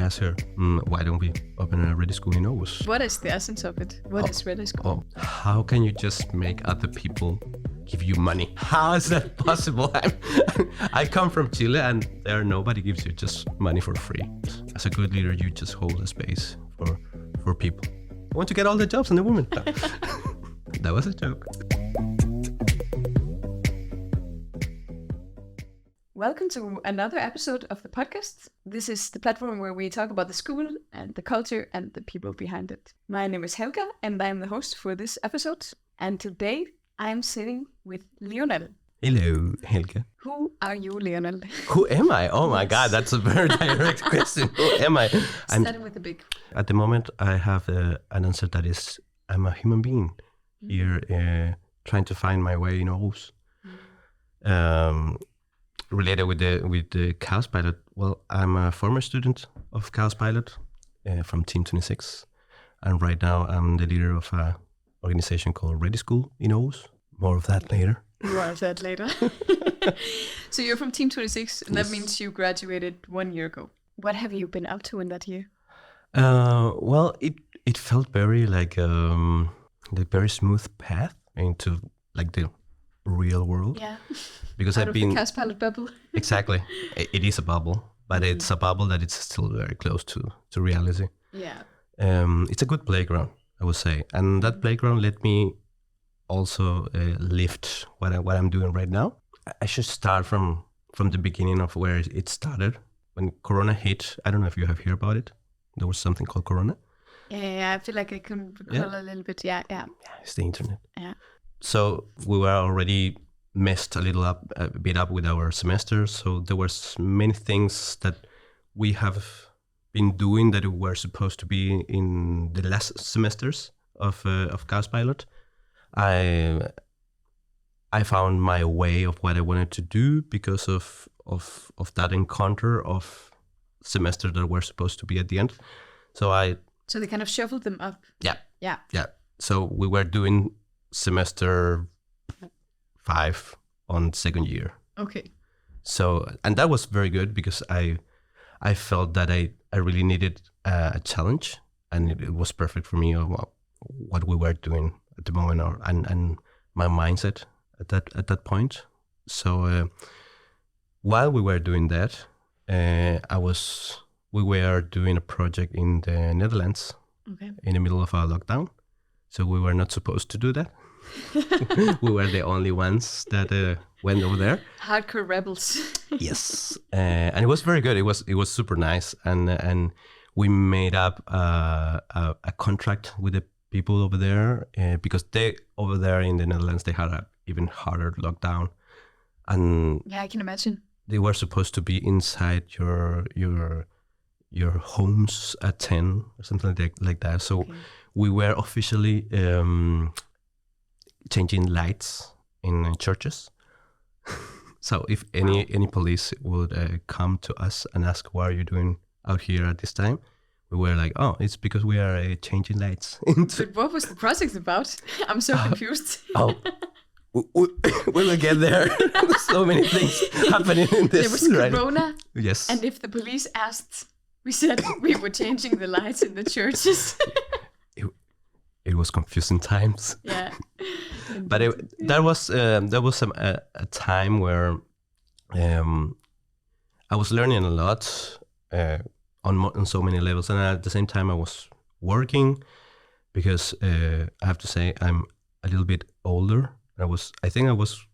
asked her, why don't we open a ReDI School in Aarhus? What is the essence of it? What is ReDI School? How can you just make other people give you money? How is that possible? I come from Chile, and there nobody gives you just money for free. As a good leader, you just hold a space for people. I want to get all the jobs and the women. That was a joke. Welcome to another episode of the podcast. This is the platform where we talk about the school and the culture and the people behind it. My name is Helga, and I am the host for this episode. And today I am sitting with Leonel. Hello, Helga. Who are you, Leonel? Who am I? Oh my God, that's a very direct question. Who am I? Starting with the big. At the moment, I have an answer that is, I'm a human being here trying to find my way in Aarhus. Related with the KAOSPILOT, well, I'm a former student of KAOSPILOT from Team 26. And right now, I'm the leader of an organization called ReDI School in Aarhus. More of that later. More of that later. So you're from Team 26, and that means you graduated 1 year ago. What have you been up to in that year? Well, it felt very like very smooth path into like the real world. Yeah. Because Out I've been the KAOSPILOT bubble. Exactly. It is a bubble, but it's a bubble that it's still very close to reality. Yeah. It's a good playground, I would say, and that playground let me also lift what I'm doing right now. I should start from the beginning of where it started. When Corona hit, I don't know if you have heard about it. There was something called Corona. Yeah, I feel like I can recall a little bit. Yeah. It's the internet. Yeah. So we were already messed a bit up with our semester. So there were many things that we have been doing that were supposed to be in the last semesters of KAOSPILOT. I found my way of what I wanted to do because of that encounter of semesters that were supposed to be at the end. So they kind of shuffled them up. Yeah. So we were doing semester 5 on second year. Okay. So, and that was very good because I felt that I really needed a challenge, and it was perfect for me what we were doing at the moment, and my mindset at that point. So while we were doing that, we were doing a project in the Netherlands. Okay. In the middle of our lockdown. So we were not supposed to do that. We were the only ones that went over there. Hardcore rebels. Yes, and it was very good. It was super nice, and we made up a contract with the people over there because they over there in the Netherlands they had a even harder lockdown, and yeah, I can imagine. They were supposed to be inside your homes at 10 or something like that. So we were officially changing lights in churches. So if any police would come to us and ask, what are you doing out here at this time? We were like, oh, it's because we are changing lights. But what was the project about? I'm so confused. We will get there. There's so many things happening in this. There was Corona. Yes. And if the police asked, we said we were changing the lights in the churches. It was confusing times. Yeah. But there was a time where I was learning a lot on so many levels, and at the same time I was working because I have to say I'm a little bit older. I think I was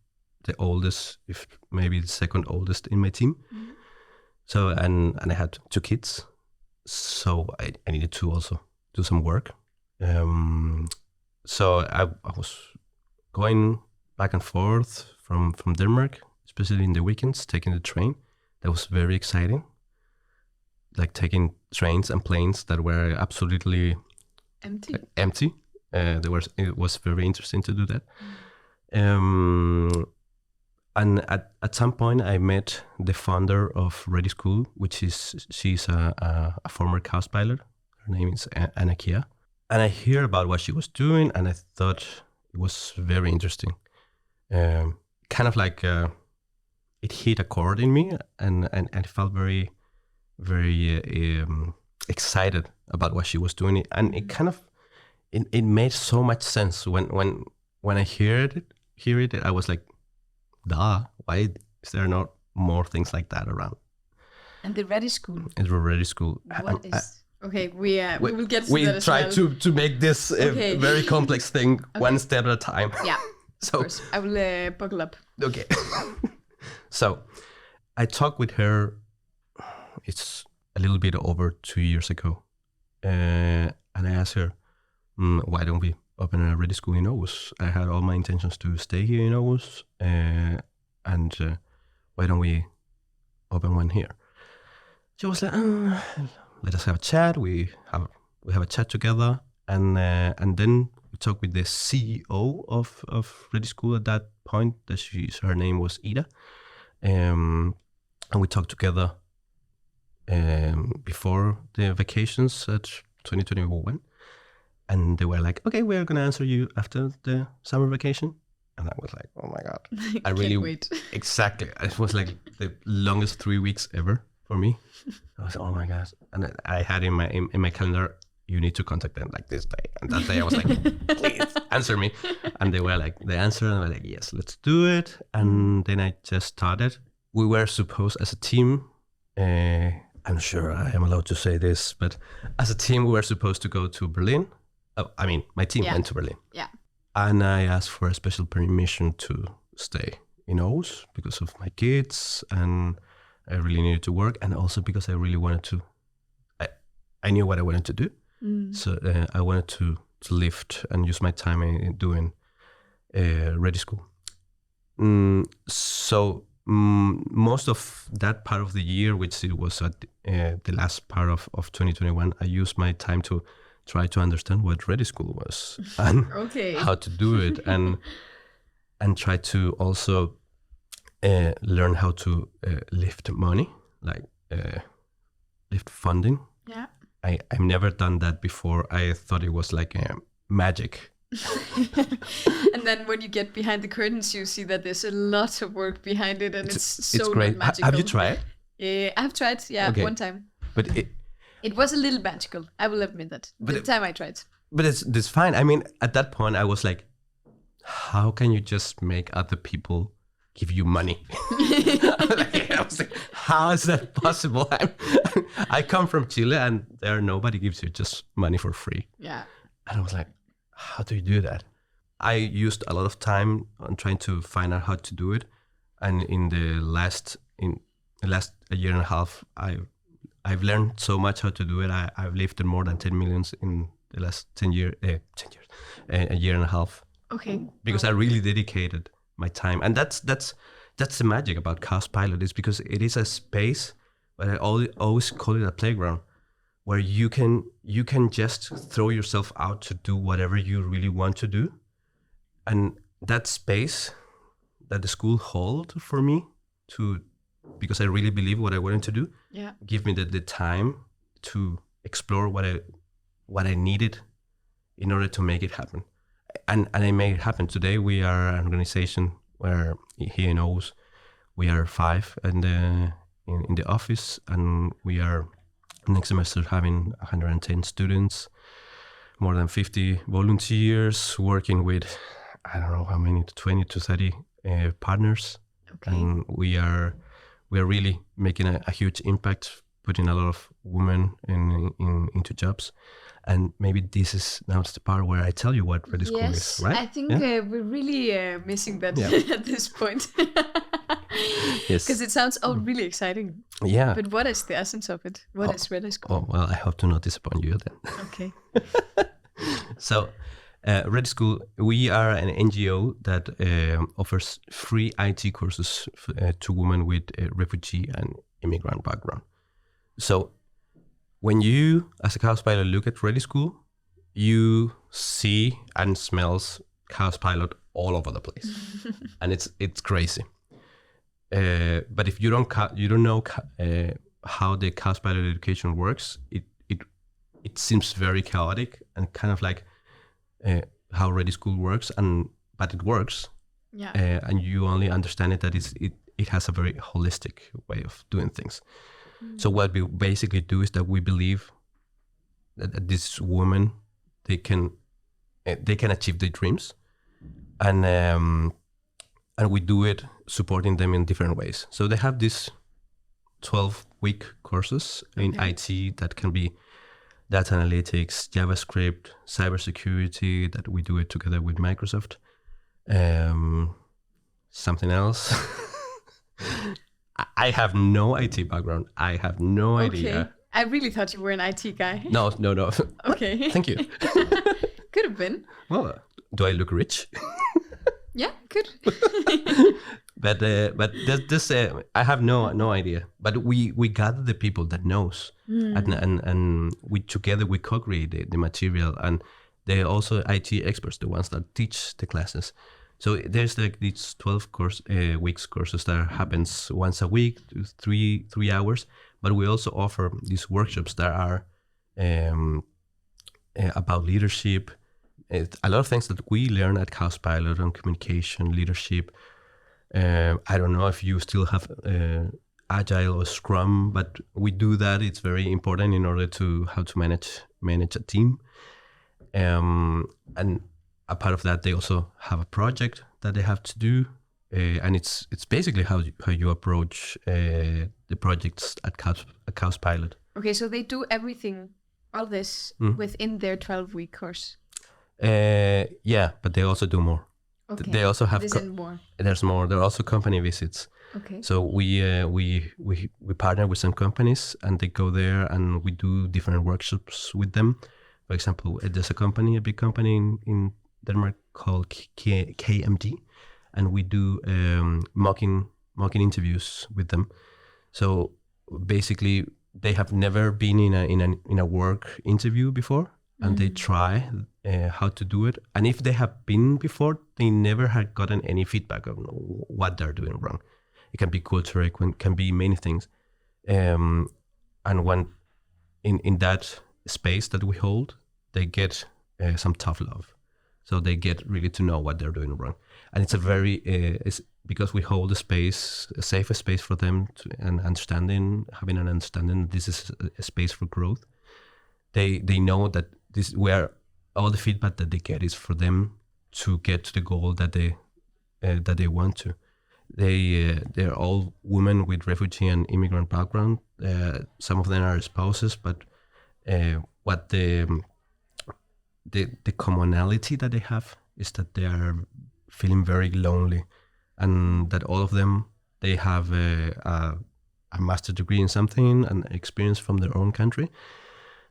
the oldest, if maybe the second oldest in my team. Mm-hmm. So and I had 2 kids, so I needed to also do some work. So I was going back and forth from Denmark, especially in the weekends, taking the train. That was very exciting. Like taking trains and planes that were absolutely empty. It was very interesting to do that. And at some point I met the founder of ReDI School, she's a former KAOSPILOT. Her name is Anna. And I hear about what she was doing, and I thought it was very interesting. Kind of like it hit a chord in me, and it felt very, very excited about what she was doing, and it kind of it made so much sense when I hear it. I was like, duh, why is there not more things like that around? And the ReDI School. It's a ReDI School. What is? Okay, we will get to we that as try well. to make this a very complex thing one step at a time. Yeah, of course. I will buckle up. Okay. So I talked with her, it's a little bit over 2 years ago. And I asked her, why don't we open a ReDI School in Aarhus? I had all my intentions to stay here in Aarhus. And why don't we open one here? She was like, let us have a chat. We have a chat together. And then we talked with the CEO of ReDI School at that point. Her name was Ida. And we talked together before the vacations at 2021. And they were like, okay, we're going to answer you after the summer vacation. And I was like, oh my God. I really wait. Exactly. It was like the longest 3 weeks ever for me. I was, oh my God. And I had in my calendar, you need to contact them like this day. And that day I was like, please answer me. And they answered, and I was like, yes, let's do it. And then I just started. We were supposed as a team, I'm sure I am allowed to say this, but as a team, we were supposed to go to Berlin. My team went to Berlin. Yeah. And I asked for a special permission to stay in Aarhus because of my kids, and I really needed to work, and also because I really wanted to. I knew what I wanted to do, so I wanted to lift and use my time in doing ReDI School. So most of that part of the year, which it was at the last part of 2021, I used my time to try to understand what ReDI School was and how to do it, and try to also learn how to lift money, like lift funding. Yeah. I've never done that before. I thought it was like magic. And then when you get behind the curtains, you see that there's a lot of work behind it, and it's great. magical. Have you tried? Yeah, I've tried. Yeah, one time. But it was a little magical. I will admit that. The time I tried. But it's fine. I mean, at that point, I was like, how can you just make other people give you money? I was like, how is that possible? I come from Chile, and there nobody gives you just money for free. Yeah. And I was like, how do you do that? I used a lot of time on trying to find out how to do it. And in the last a year and a half, I've learned so much how to do it. I've lifted more than 10 millions in the last 10 years, a year and a half. Okay. Because I really dedicated my time. And that's the magic about KAOSPILOT, is because it is a space, but I always call it a playground, where you can just throw yourself out to do whatever you really want to do. And that space that the school hold for me because I really believe what I wanted to do, give me the time to explore what I needed in order to make it happen. And I made it happen. Today we are an organization where here in Aarhus, we are 5 in the office, and we are next semester having 110 students, more than 50 volunteers, working with, I don't know how many, 20 to 30 partners. Okay. And we are really making a huge impact, putting a lot of women into jobs. And maybe this is now the part where I tell you what ReDI School is, right? I think we're really missing that at this point. Yes. Because it sounds really exciting. Yeah. But what is the essence of it? What is ReDI School? Oh, well, I hope to not disappoint you then. Okay. So, ReDI School, we are an NGO that offers free IT courses to women with a refugee and immigrant background. So, when you, as a KAOSPILOT, look at ReDI School, you see and smells KAOSPILOT all over the place, and it's crazy. But if you don't know how the KAOSPILOT education works, it seems very chaotic and kind of like how ReDI School works, but it works. Yeah. And you only understand it that it has a very holistic way of doing things. So what we basically do is that we believe that these women they can achieve their dreams, and we do it supporting them in different ways. So they have these 12-week courses in IT that can be data analytics, JavaScript, cybersecurity, that we do it together with Microsoft. Something else. I have no IT background. I have no idea. I really thought you were an IT guy. No. Okay. Thank you. Could have been. Well, do I look rich? Yeah, could. But this I have no idea. But we gather the people that knows, and we together we co-create the material, and they're also IT experts, the ones that teach the classes. So there's like these 12 weeks courses that happens once a week, 3 hours. But we also offer these workshops that are about leadership. A lot of things that we learn at KAOSPILOT on communication, leadership. I don't know if you still have Agile or Scrum, but we do that. It's very important in order to how to manage a team. And a part of that, they also have a project that they have to do. And it's basically how you approach the projects at KAOSPILOT. Okay, so they do everything, all this, within their 12-week course. Yeah, but they also do more. Okay. They also have more. There's more. There are also company visits. Okay. So we partner with some companies, and they go there, and we do different workshops with them. For example, there's a big company in Denmark called KMD, and we do mocking interviews with them. So basically, they have never been in a work interview before, and they try how to do it. And if they have been before, they never had gotten any feedback on what they're doing wrong. It can be culture, it can be many things. And when in that space that we hold, they get some tough love. So they get really to know what they're doing wrong. And it's a very, it's because we hold a safer space for them and having an understanding this is a space for growth. They know that all the feedback that they get is for them to get to the goal that they want to. They're all women with refugee and immigrant background. Some of them are spouses, but what the commonality that they have is that they are feeling very lonely, and that all of them they have a master's degree in something and experience from their own country,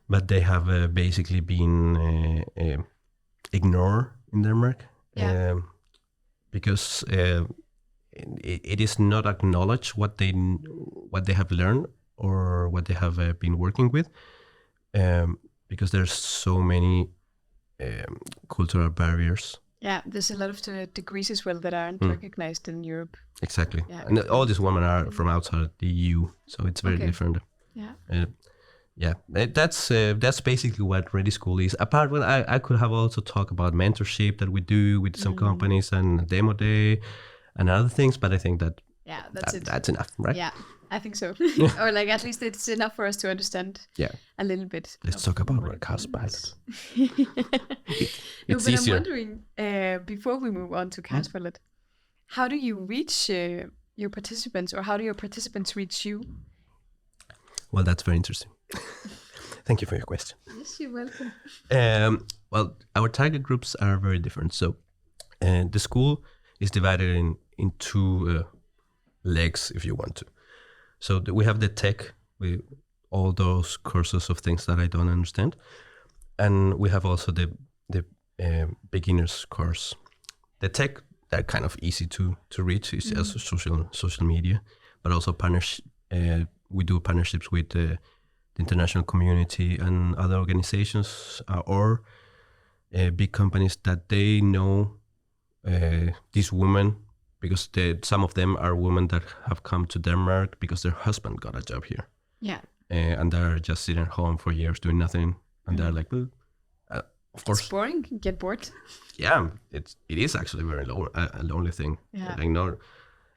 but they have basically been ignored in Denmark because it is not acknowledged what they have learned or what they have been working with, because there's so many cultural barriers. Yeah, there's a lot of degrees as well that aren't recognized in Europe. Exactly, and all these women are from outside the EU, so it's very different. Yeah, that's basically what ReDI School is. Apart from I could have also talked about mentorship that we do with some companies and demo day and other things, but I think that's enough, right? Yeah, I think so. Or like at least it's enough for us to understand a little bit. Let's talk about what KAOSPILOT. It's easier. I'm wondering, before we move on to KAOSPILOT, how do you reach your participants, or how do your participants reach you? Well, that's very interesting. Thank you for your question. Yes, you're welcome. Well, our target groups are very different. So the school is divided in two legs, if you want to. So we have the tech, with all those courses of things that I don't understand. And we have also the beginner's course. The tech, they're kind of easy to reach. It's also social media, but also we do partnerships with the international community and other organizations or big companies that they know these women, because some of them are women that have come to Denmark because their husband got a job here. Yeah. And they're just sitting at home for years doing nothing. And they're like, well, of course. It's boring. Get bored. Yeah, it is actually very a lonely thing. Yeah. Like, no,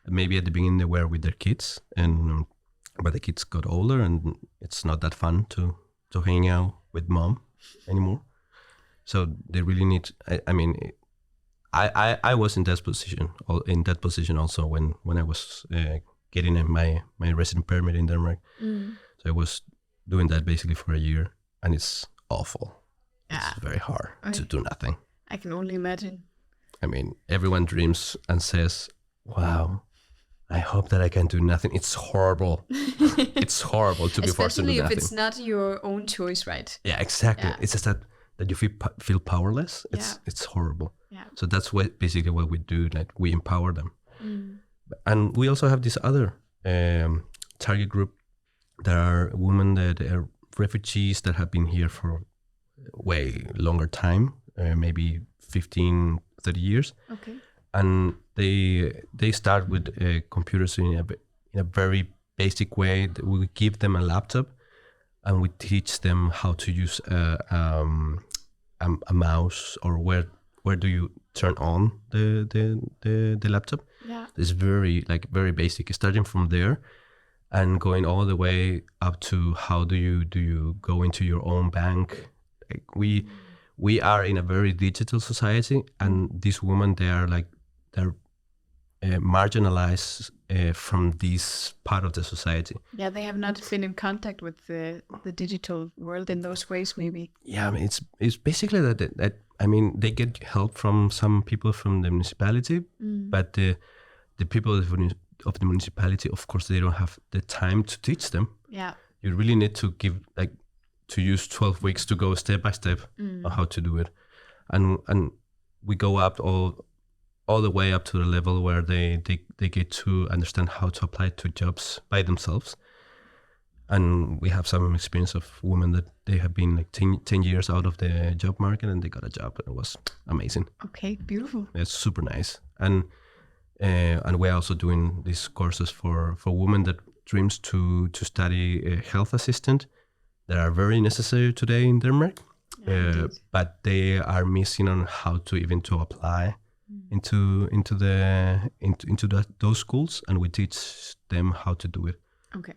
maybe at the beginning they were with their kids, but the kids got older and it's not that fun to hang out with mom anymore. So they really need. I was in that position also when I was getting my resident permit in Denmark. So I was doing that basically for a year, and it's awful. Yeah. It's very hard to do nothing. I can only imagine. I mean, everyone dreams and says, "Wow, I hope that I can do nothing." It's horrible. It's horrible to be forced to do nothing. Especially if it's not your own choice, right? Yeah, exactly. Yeah. It's just that you feel powerless. It's horrible. Yeah. So that's basically what we do. Like, we empower them. And we also have this other target group. There are women that are refugees that have been here for way longer time, maybe 15, 30 years. Okay. And they start with computers in a very basic way. We give them a laptop, and we teach them how to use a mouse, or where do you turn on the laptop. Yeah. It's very basic, starting from there and going all the way up to how do you go into your own bank. Like, we are in a very digital society, and these women, they're marginalized from this part of the society. Yeah, they have not been in contact with the digital world in those ways, maybe. Yeah, I mean, it's basically that I mean, they get help from some people from the municipality, but the people of the municipality, of course, they don't have the time to teach them. Yeah. You really need to to use 12 weeks to go step by step on how to do it, and we go up all the way up to the level where they get to understand how to apply to jobs by themselves. And we have some experience of women that they have been 10 years out of the job market, and they got a job, and it was amazing. Okay, beautiful. It's super nice. And we're also doing these courses for women that dreams to study a health assistant, that are very necessary today in Denmark, but they are missing on how to apply into those schools, and we teach them how to do it. Okay.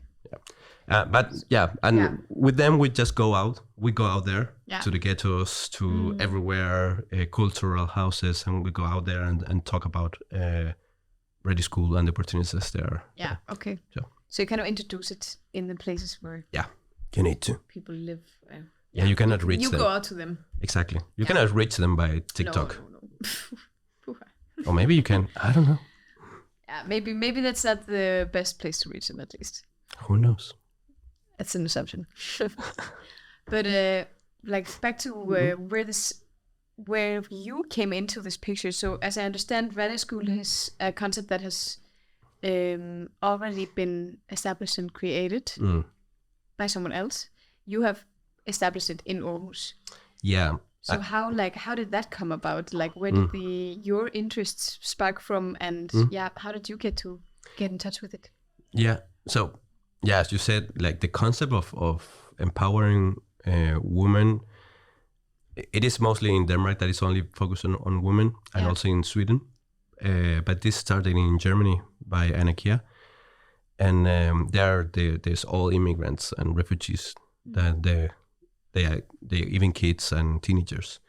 With them we just go out. We go out there to the ghettos, to everywhere, cultural houses, and we go out there and talk about ReDI School and the opportunities there. Yeah. Okay. So you kind of introduce it in the places where you need to people live. You cannot reach them. You go out to them. Exactly. You cannot reach them by TikTok. No. Or maybe you can. I don't know. Yeah, maybe that's not the best place to reach them, at least. Who knows? That's an assumption. But back to where you came into this picture. So as I understand, ReDI School is a concept that has already been established and created by someone else. You have established it in Aarhus. Yeah. So how did that come about? Like, where did your interests spark from, and how did you get in touch with it? Yeah. So as you said, like, the concept of empowering women, it is mostly in Denmark that is only focused on women, and also in Sweden. But this started in Germany by Anarchia, and there's all immigrants and refugees that they even kids and teenagers.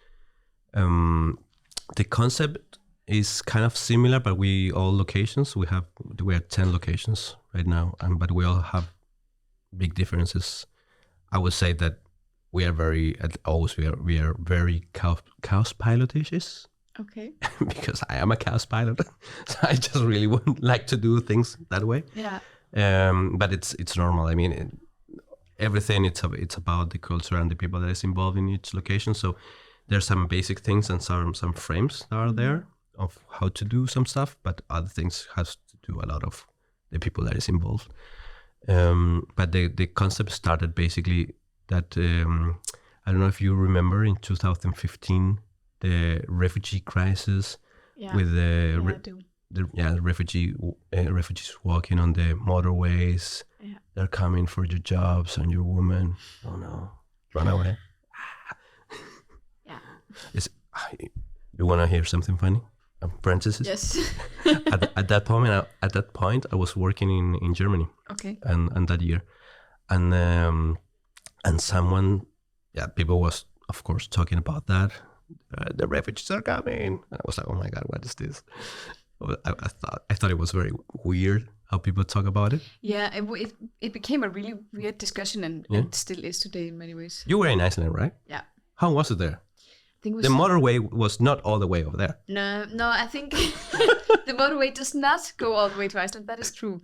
The concept is kind of similar, but we are 10 locations right now, but we all have big differences. I would say that we are very very KAOSPILOT-ish. Okay. Because I am a KAOSPILOT, so I just really would like to do things that way. Yeah. But it's normal. I mean, everything it's about the culture and the people that is involved in each location. So there's some basic things and some frames that are there of how to do some stuff, but other things has to do a lot of the people that is involved. But the concept started basically that I don't know if you remember in 2015 the refugee crisis with the refugees walking on the motorways. Yeah. They're coming for your jobs and your woman. Oh no, run away. You want to hear something funny? Parenthesis. Yes. at that point, I was working in Germany. Okay. And that year, and someone people was of course talking about that. The refugees are coming, and I was like, oh my god, what is this? I thought it was very weird how people talk about it. Yeah, it became a really weird discussion, and still is today in many ways. You were in Iceland, right? Yeah. How was it there? I think it was, The motorway was not all the way over there. No, I think the motorway does not go all the way to Iceland. That is true.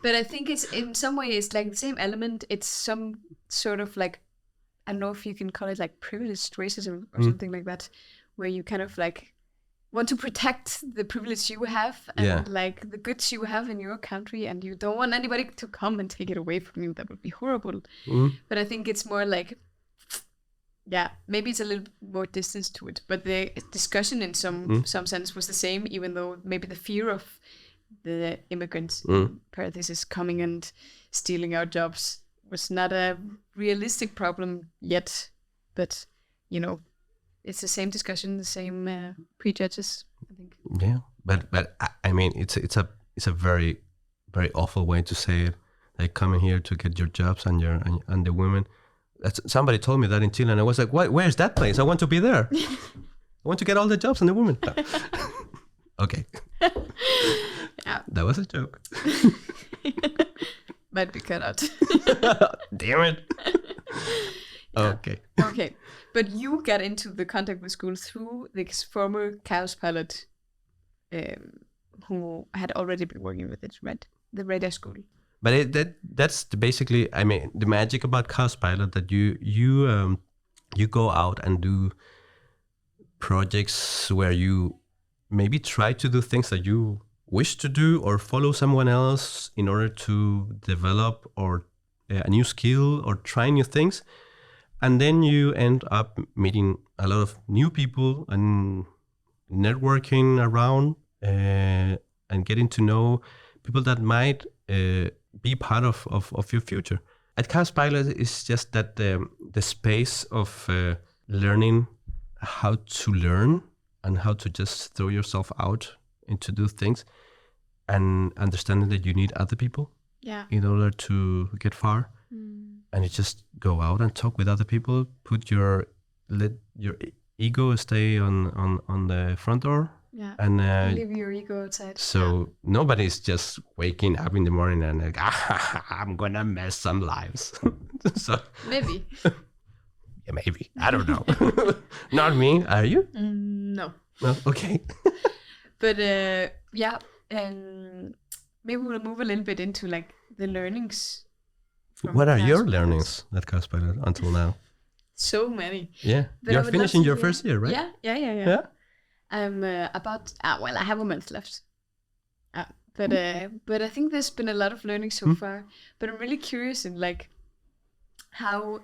But I think it's in some way it's like the same element. It's some sort of like, I don't know if you can call it like privileged racism or something like that, where you kind of like want to protect the privilege you have and like the goods you have in your country, and you don't want anybody to come and take it away from you. That would be horrible. But I think it's more like, maybe it's a little more distance to it, but the discussion in some sense was the same, even though maybe the fear of the immigrants, parentheses, coming and stealing our jobs was not a realistic problem yet. But, you know, it's the same discussion, the same prejudges, I think. Yeah, but I mean, it's a very, very awful way to say it. Like coming here to get your jobs and the women. Somebody told me that in Chile, and I was like, where's that place? I want to be there. I want to get all the jobs and the women. No. Okay. Yeah. That was a joke. Might be cut out. Damn it. Okay. Okay. But you got into the contact with school through this former KAOSPILOT who had already been working with it, right? The ReDI School. But that's basically, I mean, the magic about KAOSPILOT, that you go out and do projects where you maybe try to do things that you wish to do or follow someone else in order to develop or a new skill or try new things. And then you end up meeting a lot of new people and networking around and getting to know people that might be part of your future. At KAOSPILOT, it's just that the space of learning how to learn and how to just throw yourself out and to do things, and understanding that you need other people in order to get far. And you just go out and talk with other people, let your ego stay on the front door. Yeah, and leave your ego outside. So nobody's just waking up in the morning and like, I'm gonna mess some lives. So maybe. Yeah, maybe. I don't know. Not me. Are you? No. No. Okay. But and maybe we'll move a little bit into like the learnings. What are your learnings at KAOSPILOT until now? So many. Yeah. But you're finishing your first year, right? Yeah. I'm about I have a month left. But I think there's been a lot of learning so far. But I'm really curious in like how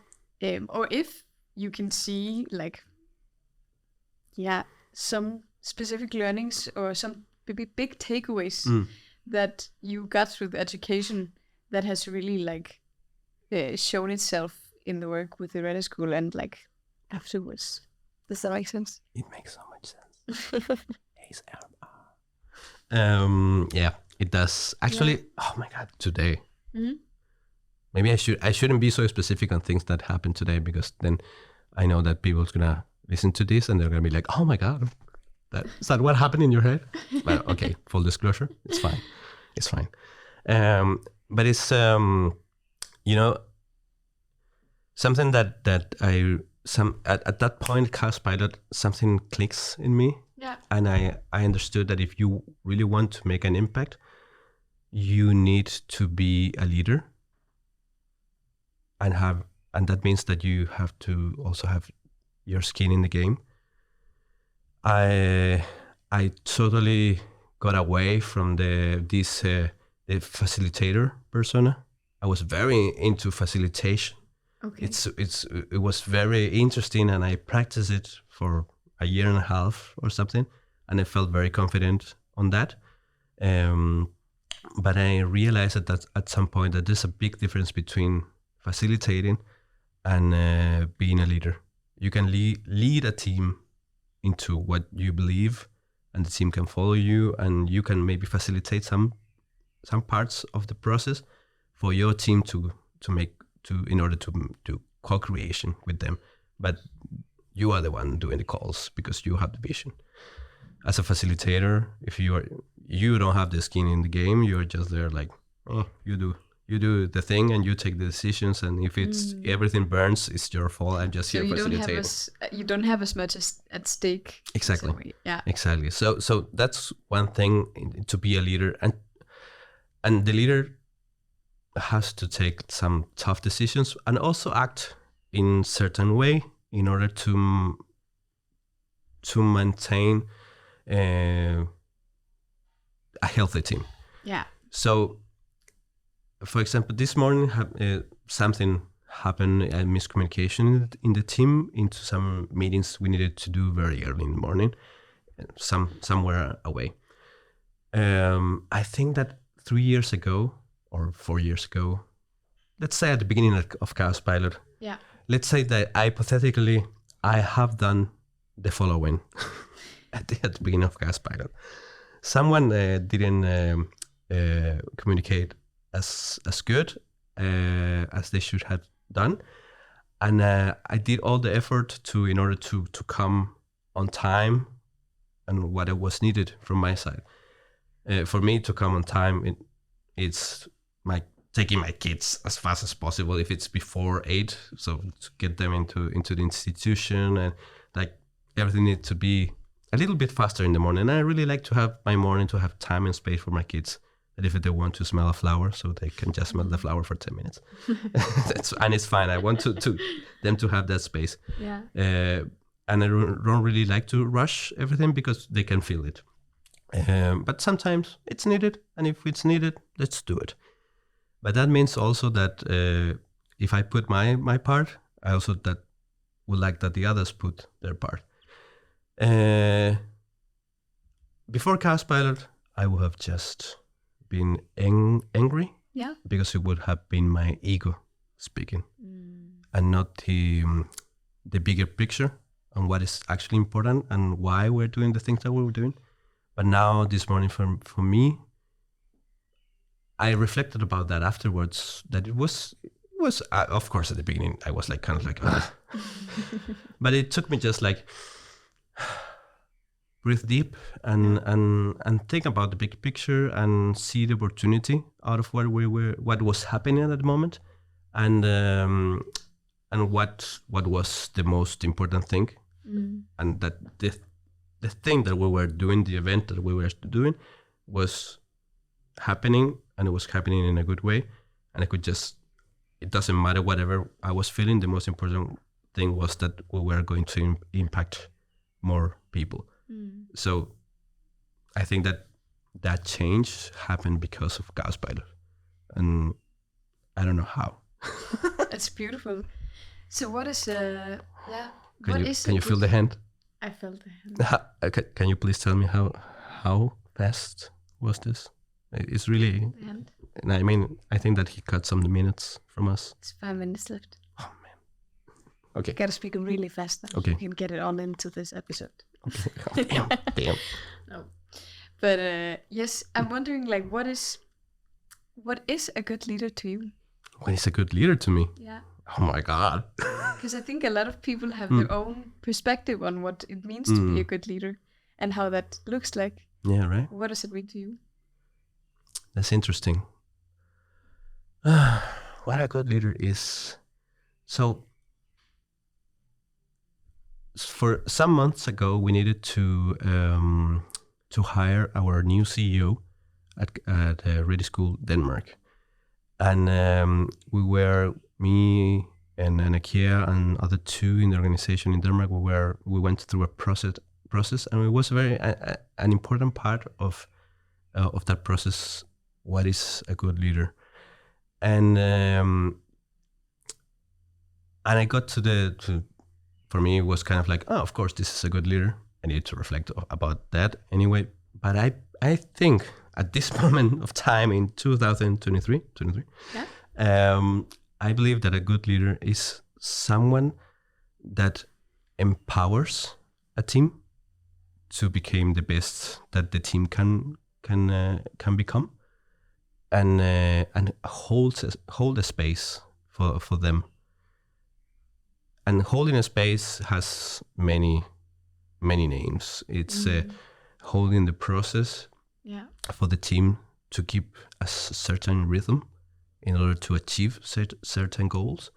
or if you can see like some specific learnings or some maybe big takeaways that you got through the education that has really like shown itself in the work with the ReDI School and like afterwards. Does that make sense? It makes so much sense. Yeah, it does. Actually, oh my god, today. Maybe I shouldn't be so specific on things that happened today, because then I know that people's gonna listen to this and they're gonna be like, oh my god, is that what happened in your head? But okay, full disclosure, it's fine. It's fine. But it's something that at that point, KAOSPILOT, something clicks in me. Yeah. And I understood that if you really want to make an impact, you need to be a leader, and that means that you have to also have your skin in the game. I totally got away from the facilitator persona. I was very into facilitation. Okay. It was very interesting, and I practiced it for a year and a half or something, and I felt very confident on that. But I realized that at some point that there's a big difference between facilitating and being a leader. You can lead a team into what you believe, and the team can follow you, and you can maybe facilitate some parts of the process for your team in order to do co-creation with them. but you are the one doing the calls because you have the vision. As a facilitator, if you don't have the skin in the game, you're just there like, oh, you do the thing and you take the decisions, and if it's everything burns, it's your fault. I'm just here facilitating. You don't have as much at stake. Exactly. Yeah. Exactly. So that's one thing to be a leader, and the leader has to take some tough decisions and also act in certain way in order to maintain a healthy team. Yeah. So, for example, this morning something happened, a miscommunication in the team into some meetings we needed to do very early in the morning, somewhere away. I think that 3 years ago or 4 years ago, let's say at the beginning of KAOSPILOT, let's say that hypothetically I have done the following at the beginning of KAOSPILOT. Someone didn't communicate as good as they should have done, and I did all the effort in order to come on time and what was needed from my side. For me to come on time, it's taking my kids as fast as possible if it's before 8, so to get them into the institution, and like everything needs to be a little bit faster in the morning. And I really like to have my morning to have time and space for my kids, that if they want to smell a flower, so they can just smell the flower for 10 minutes. And it's fine. I want them to have that space. Yeah. And I don't really like to rush everything because they can feel it. But sometimes it's needed, and if it's needed, let's do it. But that means also that if I put my part, I also would like that the others put their part. Before KAOSPILOT, I would have just been angry, because it would have been my ego speaking, and not the bigger picture and what is actually important and why we're doing the things that we're doing. But now this morning for me, I reflected about that afterwards, that it was of course at the beginning I was like kind of like but it took me just like breathe deep and think about the big picture and see the opportunity out of what was happening at that moment, and what was the most important thing, and that the thing that we were doing, the event that we were doing, was happening, and it was happening in a good way, and it doesn't matter whatever I was feeling. The most important thing was that we were going to impact more people. So I think that change happened because of KAOSPILOT, and I don't know how. It's beautiful. So what is Can you feel the hand? I felt the hand. Can you please tell me how fast was this? It's really. The hand. I mean, I think that he cut some minutes from us. It's 5 minutes left. Oh man. Okay. Gotta speak really fast now. Okay. We can get it on into this episode. Okay. Oh, damn. No. But yes, I'm wondering, like, what is a good leader to you? What is a good leader to me? Yeah. Oh my God. Because I think a lot of people have their own perspective on what it means to be a good leader and how that looks like. Yeah, right. What does it mean to you? That's interesting. What a good leader is. So, for some months ago, we needed to hire our new CEO at ReDI School, Denmark, and me and Akia and other two in the organization in Denmark. We went through a process, and it was very an important part of that process. What is a good leader? And I got for me, it was kind of like, oh, of course, this is a good leader. I need to reflect about that anyway. But I think at this moment of time in 2023, I believe that a good leader is someone that empowers a team to become the best that the team can become, and hold a space for them. and holding a space has many names. It's holding the process for the team to keep a certain rhythm in order to achieve certain goals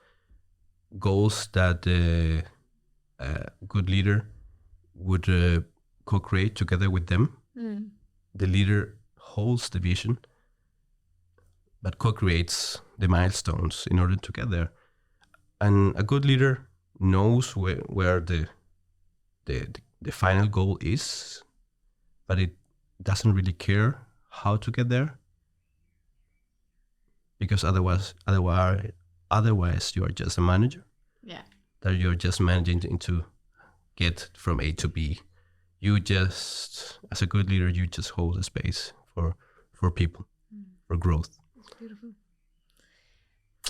that a good leader would co-create together with them. The leader holds the vision, but co-creates the milestones in order to get there. And a good leader knows where the final goal is, but it doesn't really care how to get there, because otherwise you are just a manager. Yeah. That you're just managing to get from A to B. You just, as a good leader, you just hold a space for people, for growth. That's beautiful.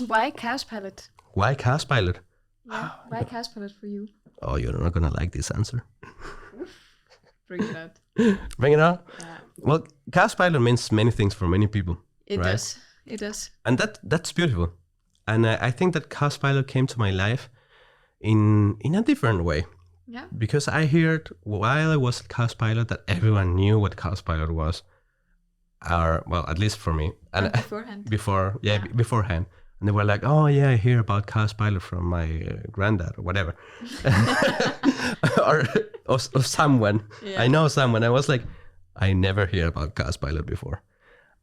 Why KAOSPILOT? Why KAOSPILOT? Yeah, why KAOSPILOT for you? Oh, you're not gonna like this answer. Bring it out. Bring it out? Yeah. Well, KAOSPILOT means many things for many people. It right? does. It does. And that's beautiful. And I think that KAOSPILOT came to my life in a different way. Yeah. Because I heard while I was at KAOSPILOT that everyone knew what KAOSPILOT was. Or, well, at least for me. And beforehand. Beforehand. And they were like, oh yeah, I hear about KAOSPILOT from my granddad or whatever. or someone. Yeah. I know someone. I was like, I never hear about KAOSPILOT before.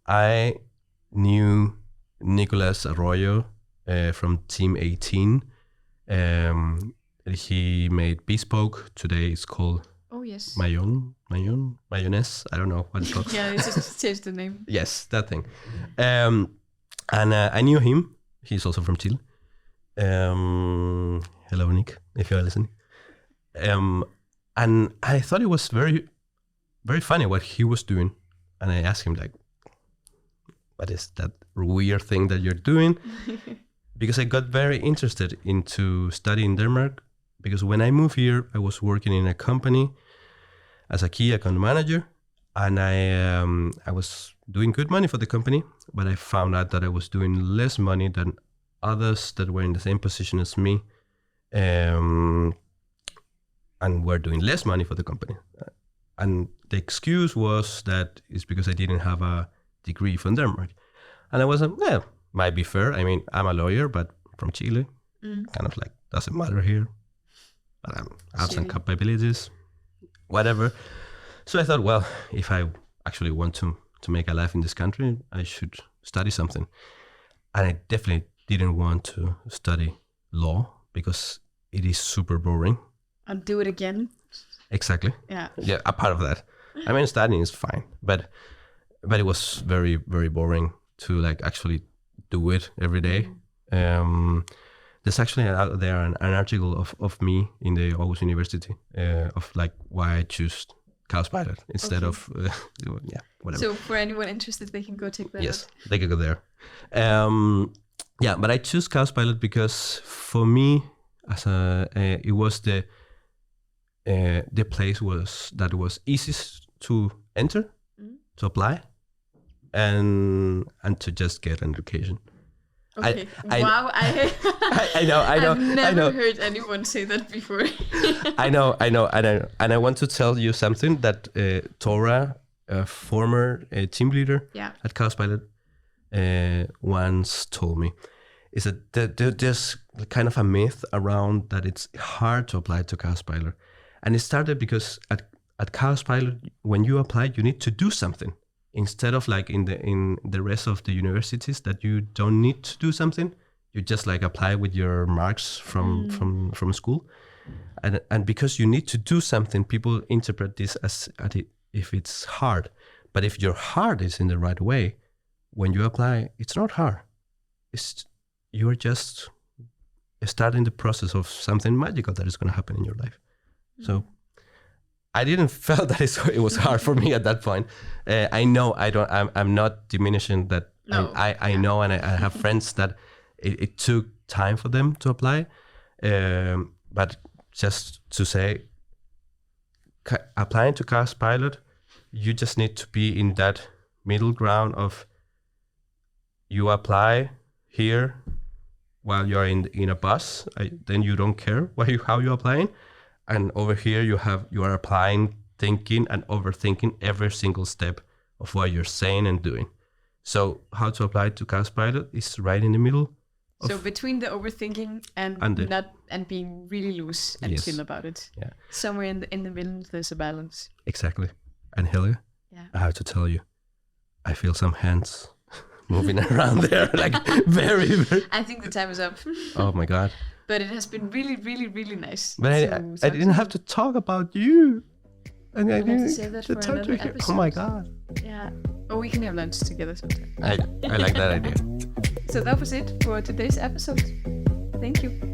I knew Nicolas Arroyo from Team 18. He made Bespoke. Today it's called Mayonnaise. I don't know what it's called. Yeah, it's just changed the name. Yes, that thing. And I knew him. He's also from Chile. Hello, Nick, if you're listening. And I thought it was very, very funny what he was doing. And I asked him, like, what is that weird thing that you're doing? Because I got very interested into studying in Denmark. Because when I moved here, I was working in a company as a key account manager. And I was doing good money for the company, but I found out that I was doing less money than others that were in the same position as me, and were doing less money for the company. And the excuse was that it's because I didn't have a degree from Denmark. And I was like, well, might be fair. I mean, I'm a lawyer, but from Chile, kind of like, doesn't matter here. But I have some capabilities, whatever. So I thought, well, if I actually want to make a life in this country, I should study something. And I definitely didn't want to study law because it is super boring. And do it again. Exactly. Yeah. Yeah, a part of that. I mean, studying is fine, but it was very, very boring to like actually do it every day. There's actually out there an article of me in the Aarhus University of like why I choose KAOSPILOT instead of whatever. So for anyone interested, they can go check that out. Yes, they can go there. But I choose KAOSPILOT because for me, it was the place that was easiest to enter, to apply, and to just get an education. Okay. I know. I've never heard anyone say that before. I know. And I want to tell you something that Tora, a former team leader at KAOSPILOT, once told me. Is that there's kind of a myth around that it's hard to apply to KAOSPILOT. And it started because at KAOSPILOT, when you apply, you need to do something. Instead of like in the rest of the universities that you don't need to do something, you just like apply with your marks from school, and because you need to do something, people interpret this as if it's hard. But if your heart is in the right way, when you apply, it's not hard. You are just starting the process of something magical that is going to happen in your life. So I didn't feel that it was hard for me at that point. I know I'm not diminishing that. No. I know, and I have friends that it took time for them to apply. But just to say, applying to KAOSPILOT, you just need to be in that middle ground of you apply here, while you're in a bus, then you don't care how you're applying. And over here you are applying, thinking and overthinking every single step of what you're saying and doing. So how to apply to KAOSPILOT is right in the middle. So between the overthinking and being really loose and chill about it. Yeah. Somewhere in the middle there's a balance. Exactly. And Helga, I have to tell you, I feel some hands moving around there, like very, very. I think the time is up. Oh my God. But it has been really, really, really nice. But I didn't have to talk about you. And I didn't save that for another episode. Oh my God. Yeah. Or we can have lunch together sometime. I like that idea. So that was it for today's episode. Thank you.